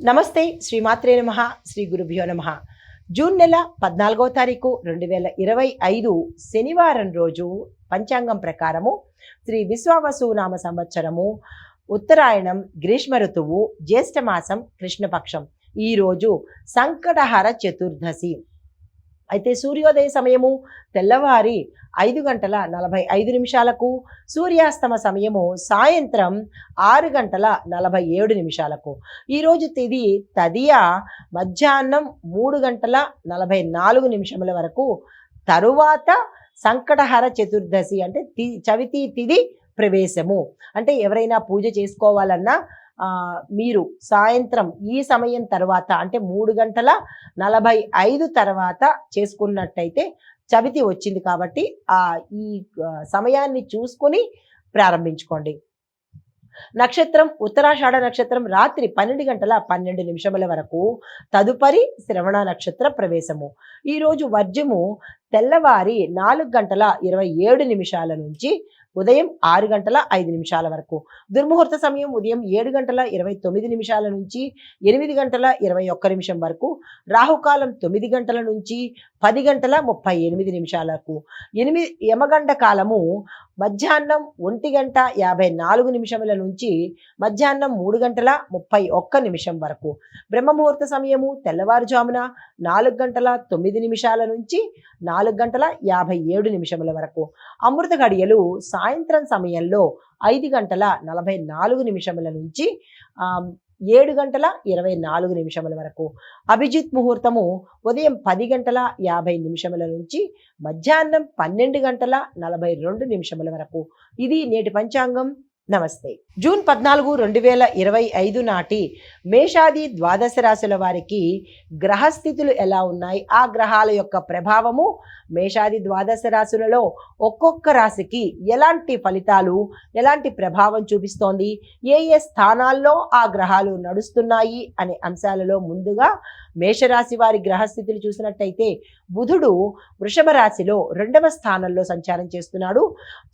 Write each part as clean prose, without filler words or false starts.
నమస్తే శ్రీమాత్రే నమః శ్రీ గురుభ్యో నమః. జూన్ నెల 14వ తారీఖు 2025 శనివారం రోజు పంచాంగం ప్రకారము శ్రీ విశ్వావసు నామ సంవత్సరము ఉత్తరాయణం గ్రీష్మ ఋతువు జ్యేష్ఠమాసం కృష్ణపక్షం. ఈరోజు సంకటహర చతుర్దశి. అయితే సూర్యోదయ సమయము తెల్లవారి 5:45 సూర్యాస్తమ సమయము సాయంత్రం 6:47. ఈరోజు తిది తదియ మధ్యాహ్నం 3:44 వరకు. తరువాత సంకటహర చతుర్దశి అంటే చవితి తిది ప్రవేశము. అంటే ఎవరైనా పూజ చేసుకోవాలన్నా మీరు సాయంత్రం ఈ సమయం తర్వాత అంటే 3:45 తర్వాత చేసుకున్నట్టయితే చవితి వచ్చింది కాబట్టి ఈ సమయాన్ని చూసుకొని ప్రారంభించుకోండి. నక్షత్రం ఉత్తరాషాఢ నక్షత్రం రాత్రి 12:12 వరకు. తదుపరి శ్రవణ నక్షత్ర ప్రవేశము. ఈరోజు వర్జము తెల్లవారి 4:27 నుంచి ఉదయం 6:05 వరకు. దుర్ముహూర్త సమయం ఉదయం 7:29 నుంచి 8:21 వరకు. రాహుకాలం 9 గంటల నుంచి 10:38 యమగండ కాలము మధ్యాహ్నం 1:54 నుంచి మధ్యాహ్నం 3:31 వరకు. బ్రహ్మముహూర్త సమయము తెల్లవారుజామున 4:09 నుంచి 4:57 వరకు. అమృత గడియలు సాయంత్రం సమయంలో 5:44 నుంచి 7:24 వరకు. అభిజిత్ ముహూర్తము ఉదయం 10:50 నుంచి మధ్యాహ్నం 12:42 వరకు. ఇది నేటి పంచాంగం. నమస్తే. జూన్ 14, 2025 నాటి మేషాది ద్వాదశ రాశుల వారికి గ్రహస్థితులు ఎలా ఉన్నాయి, ఆ గ్రహాల యొక్క ప్రభావము మేషాది ద్వాదశ రాశులలో ఒక్కొక్క రాశికి ఎలాంటి ఫలితాలు ఎలాంటి ప్రభావం చూపిస్తోంది, ఏ ఏ స్థానాల్లో ఆ గ్రహాలు నడుస్తున్నాయి అనే అంశాలలో ముందుగా మేషరాశి వారి గ్రహస్థితులు చూసినట్టయితే బుధుడు వృషభ రాశిలో 2వ స్థానంలో సంచారం చేస్తున్నాడు.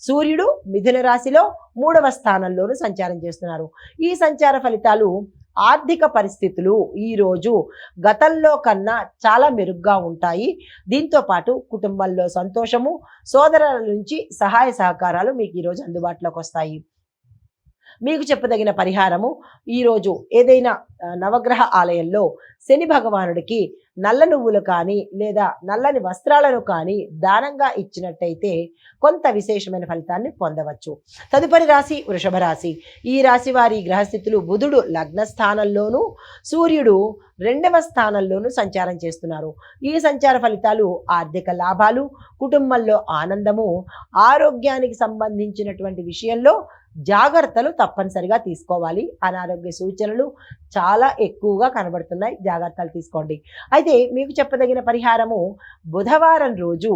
సూర్యుడు మిథున రాశిలో 3వ స్థానంలోనూ సంచారం చేస్తున్నారు. ఈ సంచార ఫలితాలు ఆర్థిక పరిస్థితులు ఈరోజు గతంలో కన్నా చాలా మెరుగ్గా ఉంటాయి. దీంతో పాటు కుటుంబంలో సంతోషము, సోదరుల నుంచి సహాయ సహకారాలు మీకు ఈరోజు అందుబాటులోకి వస్తాయి. మీకు చెప్పదగిన పరిహారము, ఈరోజు ఏదైనా నవగ్రహ ఆలయంలో శని భగవానుడికి నల్ల నువ్వులు కానీ లేదా నల్లని వస్త్రాలను కానీ దానంగా ఇచ్చినట్టయితే కొంత విశేషమైన ఫలితాన్ని పొందవచ్చు. తదుపరి రాశి వృషభ రాశి. ఈ రాశి వారి గ్రహస్థితులు బుధుడు లగ్న స్థానంలోనూ సూర్యుడు 2వ స్థానంలోనూ సంచారం చేస్తున్నారు. ఈ సంచార ఫలితాలు ఆర్థిక లాభాలు, కుటుంబంలో ఆనందము, ఆరోగ్యానికి సంబంధించినటువంటి విషయంలో జాగ్రత్తలు తప్పనిసరిగా తీసుకోవాలి. అనారోగ్య సూచనలు చాలా ఎక్కువగా కనబడుతున్నాయి, జాగ్రత్తలు తీసుకోండి. అయితే మీకు చెప్పదగిన పరిహారము, బుధవారం రోజు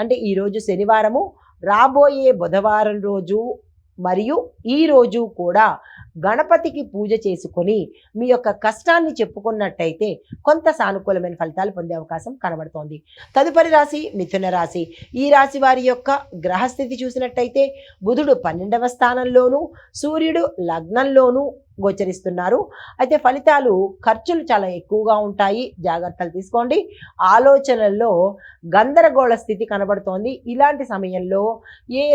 అంటే ఈరోజు శనివారము, రాబోయే బుధవారం రోజు మరియు ఈ రోజు కూడా గణపతికి పూజ చేసుకొని మీ యొక్క కష్టాన్ని చెప్పుకున్నట్టయితే కొంత సానుకూలమైన ఫలితాలు పొందే అవకాశం కనబడుతోంది. తదుపరి రాశి మిథున రాశి. ఈ రాశి వారి యొక్క గ్రహస్థితి చూసినట్టయితే బుధుడు 12వ స్థానంలోనూ సూర్యుడు లగ్నంలోనూ గోచరిస్తున్నారు. అయితే ఫలితాలు ఖర్చులు చాలా ఎక్కువగా ఉంటాయి, జాగ్రత్తలు తీసుకోండి. ఆలోచనల్లో గందరగోళ స్థితి కనబడుతోంది. ఇలాంటి సమయంలో ఏ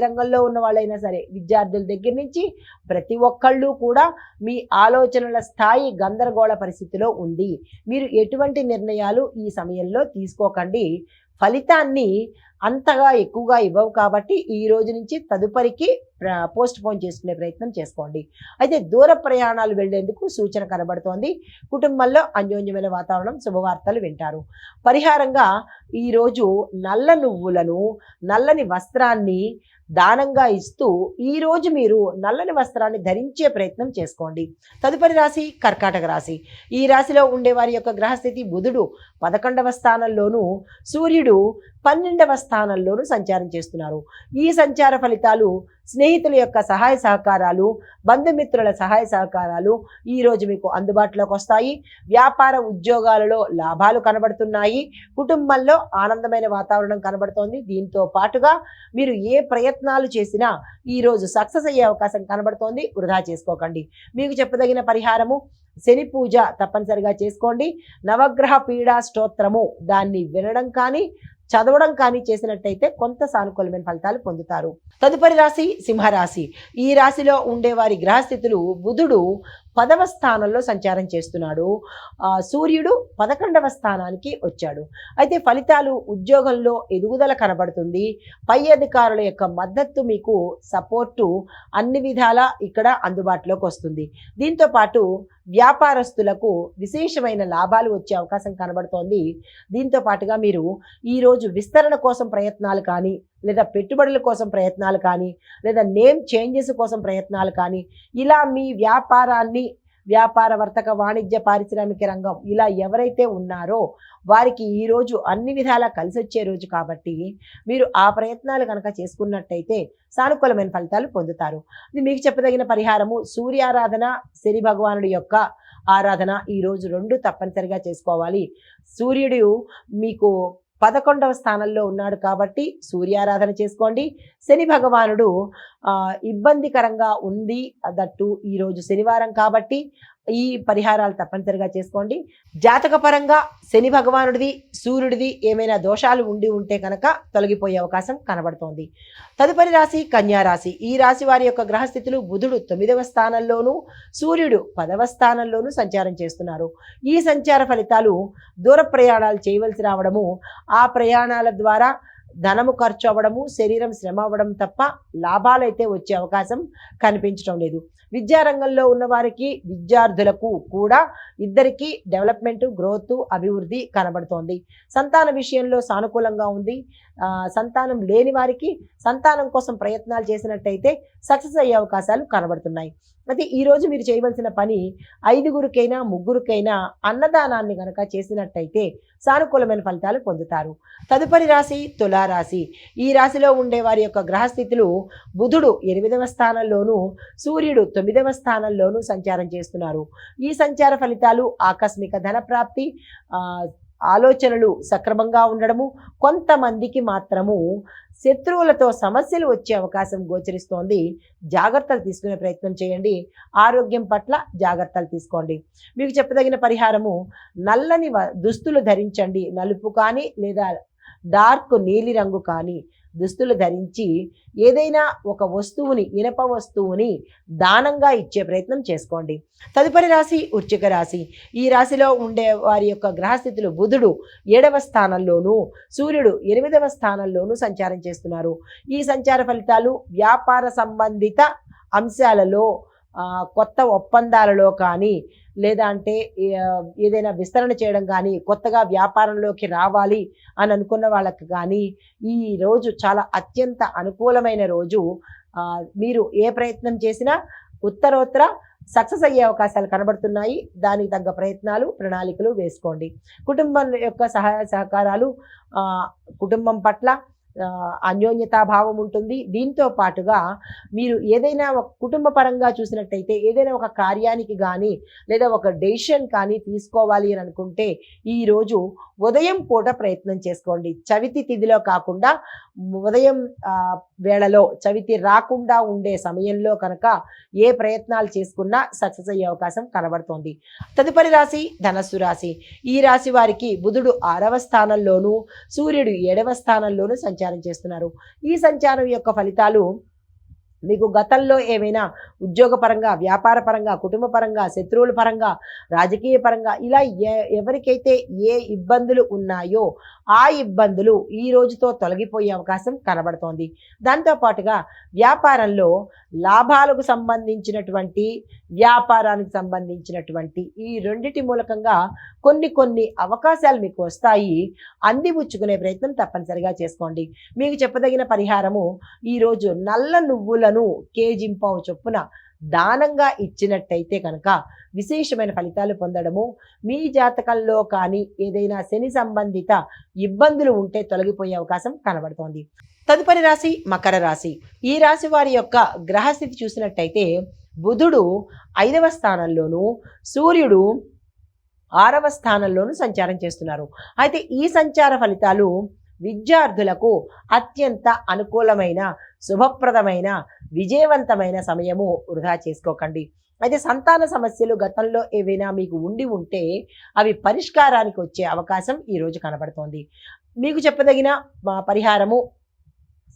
రంగంలో ఉన్న వాళ్ళైనా సరే, విద్యార్థుల దగ్గర నుంచి ప్రతి ఒక్కళ్ళు కూడా మీ ఆలోచనల స్థాయి గందరగోళ పరిస్థితిలో ఉంది. మీరు ఎటువంటి నిర్ణయాలు ఈ సమయంలో తీసుకోకండి. ఫలితాన్ని అంతగా ఎక్కువగా ఇవ్వవు కాబట్టి ఈ రోజు నుంచి తదుపరికి పోస్ట్ పోన్ చేసుకునే ప్రయత్నం చేసుకోండి. అయితే దూర ప్రయాణాలు వెళ్లేందుకు సూచన కనబడుతోంది. కుటుంబంలో అన్యోన్యమైన వాతావరణం, శుభవార్తలు వింటారు. పరిహారంగా ఈరోజు నల్ల నువ్వులను, నల్లని వస్త్రాన్ని దానంగా ఇస్తూ ఈరోజు మీరు నల్లని వస్త్రాన్ని ధరించే ప్రయత్నం చేసుకోండి. తదుపరి రాశి కర్కాటక రాశి. ఈ రాశిలో ఉండే వారి యొక్క గ్రహస్థితి బుధుడు 11వ స్థానంలోనూ సూర్యుడు 12వ స్థానంలో స్థానంలోనూ సంచారం చేస్తున్నారు. ఈ సంచార ఫలితాలు స్నేహితుల యొక్క సహాయ సహకారాలు, బంధుమిత్రుల సహాయ సహకారాలు ఈరోజు మీకు అందుబాటులోకి వస్తాయి. వ్యాపార ఉద్యోగాలలో లాభాలు కనబడుతున్నాయి. కుటుంబంలో ఆనందమైన వాతావరణం కనబడుతోంది. దీంతో పాటుగా మీరు ఏ ప్రయత్నాలు చేసినా ఈరోజు సక్సెస్ అయ్యే అవకాశం కనబడుతోంది. వృధా చేసుకోకండి. మీకు చెప్పదగిన పరిహారము శని పూజ తప్పనిసరిగా చేసుకోండి. నవగ్రహ పీడా స్తోత్రము దాన్ని వినడం కానీ చదవడం కానీ చేసినట్టయితే కొంత సానుకూలమైన ఫలితాలు పొందుతారు. తదుపరి రాశి సింహరాశి. ఈ రాశిలో ఉండేవారి గ్రహస్థితులు బుధుడు 10వ స్థానంలో సంచారం చేస్తున్నాడు. సూర్యుడు 11వ స్థానానికి వచ్చాడు. అయితే ఫలితాలు ఉద్యోగంలో ఎదుగుదల కనబడుతుంది. పై అధికారుల యొక్క మద్దతు మీకు సపోర్టు అన్ని విధాలా ఇక్కడ అందుబాటులోకి వస్తుంది. దీంతో పాటు వ్యాపారస్తులకు విశేషమైన లాభాలు వచ్చే అవకాశం కనబడుతోంది. దీంతో పాటుగా మీరు ఈరోజు విస్తరణ కోసం ప్రయత్నాలు కానీ, లేదా పెట్టుబడుల కోసం ప్రయత్నాలు కానీ, లేదా నేమ్ చేంజెస్ కోసం ప్రయత్నాలు కానీ, ఇలా మీ వ్యాపారాన్ని వ్యాపార వర్తక వాణిజ్య పారిశ్రామిక రంగం ఇలా ఎవరైతే ఉన్నారో వారికి ఈరోజు అన్ని విధాలా కలిసి వచ్చే రోజు కాబట్టి మీరు ఆ ప్రయత్నాలు కనుక చేసుకున్నట్టయితే సానుకూలమైన ఫలితాలు పొందుతారు. ఇది మీకు చెప్పదగిన పరిహారము సూర్యారాధన, శని భగవానుడి యొక్క ఆరాధన ఈరోజు 2 తప్పనిసరిగా చేసుకోవాలి. సూర్యుడు మీకు 11వ స్థానంలో ఉన్నాడు కాబట్టి సూర్యారాధన చేసుకోండి. శని భగవానుడు ఇబ్బందికరంగా ఉంది, దట్టు ఈరోజు శనివారం కాబట్టి ఈ పరిహారాలు తప్పనిసరిగా చేసుకోండి. జాతకపరంగా శని భగవానుడిది, సూర్యుడిది ఏమైనా దోషాలు ఉంటే కనుక తొలగిపోయే అవకాశం కనబడుతోంది. తదుపరి రాశి కన్యా రాశి. ఈ రాశి వారి యొక్క గ్రహస్థితులు బుధుడు 9వ స్థానంలోనూ, సూర్యుడు 10వ స్థానంలోనూ సంచారం చేస్తున్నారు. ఈ సంచార ఫలితాలు దూర ప్రయాణాలు చేయవలసి రావడము, ఆ ప్రయాణాల ద్వారా ధనము ఖర్చు అవ్వడము, శరీరం శ్రమ అవ్వడం తప్ప లాభాలైతే వచ్చే అవకాశం కనిపించడం లేదు. విద్యారంగంలో ఉన్న వారికి, విద్యార్థులకు కూడా ఇద్దరికీ డెవలప్మెంట్, గ్రోత్, అభివృద్ధి కనబడుతోంది. సంతాన విషయంలో సానుకూలంగా ఉంది. సంతానం లేని వారికి సంతానం కోసం ప్రయత్నాలు చేసినట్టయితే సక్సెస్ అయ్యే అవకాశాలు కనబడుతున్నాయి. అయితే ఈరోజు మీరు చేయవలసిన పని 5గురికైనా 3గురికైనా అన్నదానాన్ని కనుక చేసినట్టయితే సానుకూలమైన ఫలితాలు పొందుతారు. తదుపరి రాశి తులారాశి. ఈ రాశిలో ఉండే వారి యొక్క గ్రహస్థితులు బుధుడు 8వ స్థానంలోనూ, సూర్యుడు 9వ స్థానంలోనూ సంచారం చేస్తున్నారు. ఈ సంచార ఫలితాలు ఆకస్మిక ధన ప్రాప్తి, ఆలోచనలు సక్రమంగా ఉండడము, కొంతమందికి మాత్రము శత్రువులతో సమస్యలు వచ్చే అవకాశం గోచరిస్తోంది. జాగ్రత్తలు తీసుకునే ప్రయత్నం చేయండి. ఆరోగ్యం పట్ల జాగ్రత్తలు తీసుకోండి. మీకు చెప్పదగిన పరిహారము నల్లని దుస్తులు ధరించండి. నలుపు కానీ లేదా డార్క్ నీలి రంగు కానీ దుస్తులు ధరించి ఏదైనా ఒక వస్తువుని, ఇనప వస్తువుని దానంగా ఇచ్చే ప్రయత్నం చేసుకోండి. తదుపరి రాశి వృశ్చిక రాశి. ఈ రాశిలో ఉండే వారి యొక్క గ్రహస్థితులు బుధుడు 7వ స్థానంలోనూ, సూర్యుడు 8వ స్థానంలోనూ సంచారం చేస్తున్నారు. ఈ సంచార ఫలితాలు వ్యాపార సంబంధిత అంశాలలో, కొత్త ఒప్పందాలలో కానీ, లేదా అంటే ఏదైనా విస్తరణ చేయడం కానీ, కొత్తగా వ్యాపారంలోకి రావాలి అని అనుకున్న వాళ్ళకి కానీ ఈ రోజు చాలా అత్యంత అనుకూలమైన రోజు. మీరు ఏ ప్రయత్నం చేసినా ఉత్తరోత్తర సక్సెస్ అయ్యే అవకాశాలు కనబడుతున్నాయి. దానికి తగ్గ ప్రయత్నాలు, ప్రణాళికలు వేసుకోండి. కుటుంబం యొక్క సహాయ సహకారాలు, కుటుంబం పట్ల అన్యోన్యతాభావం ఉంటుంది. దీంతో పాటుగా మీరు ఏదైనా ఒక కుటుంబ పరంగా చూసినట్టయితే ఏదైనా ఒక కార్యానికి కానీ లేదా ఒక డెసిషన్ కానీ తీసుకోవాలి అని అనుకుంటే ఈరోజు ఉదయం పూట ప్రయత్నం చేసుకోండి. చవితి తిథిలో కాకుండా ఉదయం వేళలో, చవితి రాకుండా ఉండే సమయంలో కనుక ఏ ప్రయత్నాలు చేసుకున్నా సక్సెస్ అయ్యే అవకాశం కనబడుతోంది. తదుపరి రాశి ధనస్సు రాశి. ఈ రాశి వారికి బుధుడు 6వ స్థానంలోనూ, సూర్యుడు 7వ స్థానంలోనూ సంచారం చేస్తున్నారు. ఈ సంచారం యొక్క ఫలితాలు మీకు గతంలో ఏమైనా ఉద్యోగపరంగా, వ్యాపార పరంగా, కుటుంబ పరంగా, శత్రువుల పరంగా, రాజకీయ పరంగా ఇలా ఎవరికైతే ఏ ఇబ్బందులు ఉన్నాయో ఆ ఇబ్బందులు ఈ రోజుతో తొలగిపోయే అవకాశం కనబడుతోంది. దాంతోపాటుగా వ్యాపారంలో లాభాలకు సంబంధించినటువంటి, వ్యాపారానికి సంబంధించినటువంటి ఈ రెండిటి మూలకంగా కొన్ని అవకాశాలు మీకు వస్తాయి. అందిపుచ్చుకునే ప్రయత్నం తప్పనిసరిగా చేసుకోండి. మీకు చెప్పదగిన పరిహారము ఈరోజు నల్ల నువ్వులను నువ్వులను కేజింపావు చొప్పున దానంగా ఇచ్చినట్టయితే కనుక విశేషమైన ఫలితాలు పొందడము, మీ జాతకంలో కానీ ఏదైనా శని సంబంధిత ఇబ్బందులు ఉంటే తొలగిపోయే అవకాశం కనబడుతోంది. తదుపరి రాశి మకర రాశి. ఈ రాశి వారి యొక్క గ్రహస్థితి చూసినట్టయితే బుధుడు 5వ స్థానంలోను, సూర్యుడు 6వ స్థానంలోను సంచారం చేస్తున్నారు. అయితే ఈ సంచార ఫలితాలు విద్యార్థులకు అత్యంత అనుకూలమైన, శుభప్రదమైన, విజయవంతమైన సమయము. వృధా చేసుకోకండి. అయితే సంతాన సమస్యలు గతంలో ఏవైనా మీకు ఉండి ఉంటే అవి పరిష్కారానికి వచ్చే అవకాశం ఈరోజు కనబడుతోంది. మీకు చెప్పదగిన పరిహారము,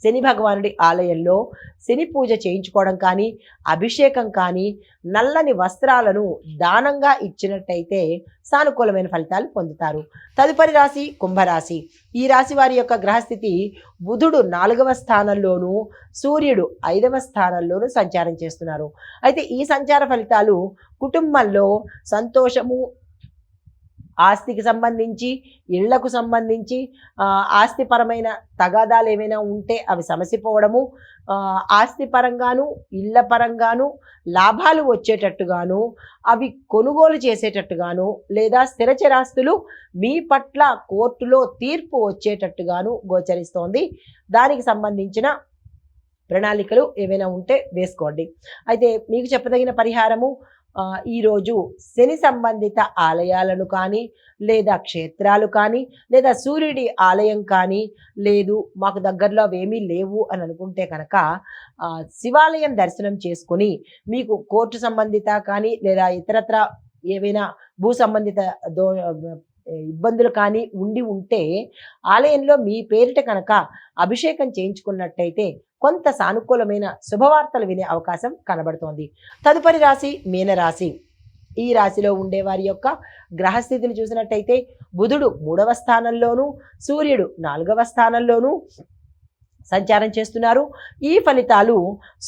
శని భగవానుడి ఆలయంలో శని పూజ చేయించుకోవడం కానీ, అభిషేకం కానీ, నల్లని వస్త్రాలను దానంగా ఇచ్చినట్టయితే సానుకూలమైన ఫలితాలు పొందుతారు. తదుపరి రాశి కుంభరాశి. ఈ రాశి వారి యొక్క గ్రహస్థితి బుధుడు 4వ స్థానంలోను, సూర్యుడు 5వ స్థానంలోను సంచారం చేస్తున్నారు. అయితే ఈ సంచార ఫలితాలు కుటుంబంలో సంతోషము, ఆస్తికి సంబంధించి, ఇళ్లకు సంబంధించి, ఆస్తిపరమైన తగాదాలు ఏమైనా ఉంటే అవి సమసిపోవడము, ఆస్తి పరంగాను, ఇళ్ల పరంగాను లాభాలు వచ్చేటట్టుగాను, అవి కొనుగోలు చేసేటట్టుగాను, లేదా స్థిరచరాస్తులు మీ పట్ల కోర్టులో తీర్పు వచ్చేటట్టుగాను గోచరిస్తోంది. దానికి సంబంధించిన ప్రణాళికలు ఏవైనా ఉంటే వేసుకోండి. అయితే మీకు చెప్పదగిన పరిహారము, ఈరోజు శని సంబంధిత ఆలయాలను కానీ, లేదా క్షేత్రాలు కానీ, లేదా సూర్యుడి ఆలయం కానీ, లేదు మాకు దగ్గరలో అవేమీ లేవు అని అనుకుంటే కనుక శివాలయం దర్శనం చేసుకొని, మీకు కోర్టు సంబంధిత కానీ లేదా ఇతరత్ర ఏవైనా భూ సంబంధిత ఇబ్బందులు కానీ ఉండి ఉంటే ఆలయంలో మీ పేరిట కనుక అభిషేకం చేయించుకున్నట్టయితే కొంత సానుకూలమైన శుభవార్తలు వినే అవకాశం కనబడుతోంది. తదుపరి రాశి మీనరాశి. ఈ రాశిలో ఉండే వారి యొక్క గ్రహస్థితిని చూసినట్టయితే బుధుడు 3వ స్థానంలోను, సూర్యుడు 4వ స్థానంలోను సంచారం చేస్తున్నారు. ఈ ఫలితాలు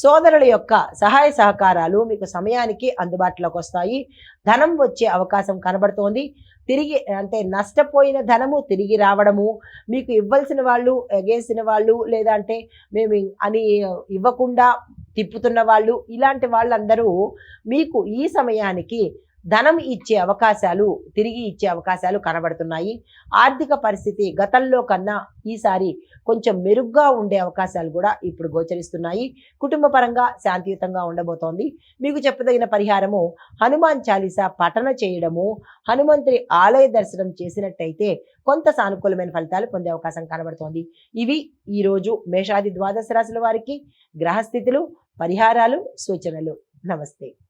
సోదరుల యొక్క సహాయ సహకారాలు మీకు సమయానికి అందుబాటులోకి వస్తాయి. ధనం వచ్చే అవకాశం కనబడుతోంది. తిరిగి అంటే నష్టపోయిన ధనము తిరిగి రావడము, మీకు ఇవ్వాల్సిన వాళ్ళు ఎగేసిన వాళ్ళు, లేదా అంటే మేము అని ఇవ్వకుండా తిప్పుతున్న వాళ్ళు, ఇలాంటి వాళ్ళందరూ మీకు ఈ సమయానికి ధనం ఇచ్చే అవకాశాలు, తిరిగి ఇచ్చే అవకాశాలు కనబడుతున్నాయి. ఆర్థిక పరిస్థితి గతంలో కన్నా ఈసారి కొంచెం మెరుగ్గా ఉండే అవకాశాలు కూడా ఇప్పుడు గోచరిస్తున్నాయి. కుటుంబ పరంగా శాంతియుతంగా ఉండబోతోంది. మీకు చెప్పదగిన పరిహారము, హనుమాన్ చాలీసా పఠన చేయడము, హనుమంతుడి ఆలయ దర్శనం చేసినట్టయితే కొంత సానుకూలమైన ఫలితాలు పొందే అవకాశం కనబడుతోంది. ఇవి ఈరోజు మేషాది ద్వాదశ రాశుల వారికి గ్రహస్థితులు, పరిహారాలు, సూచనలు. నమస్తే.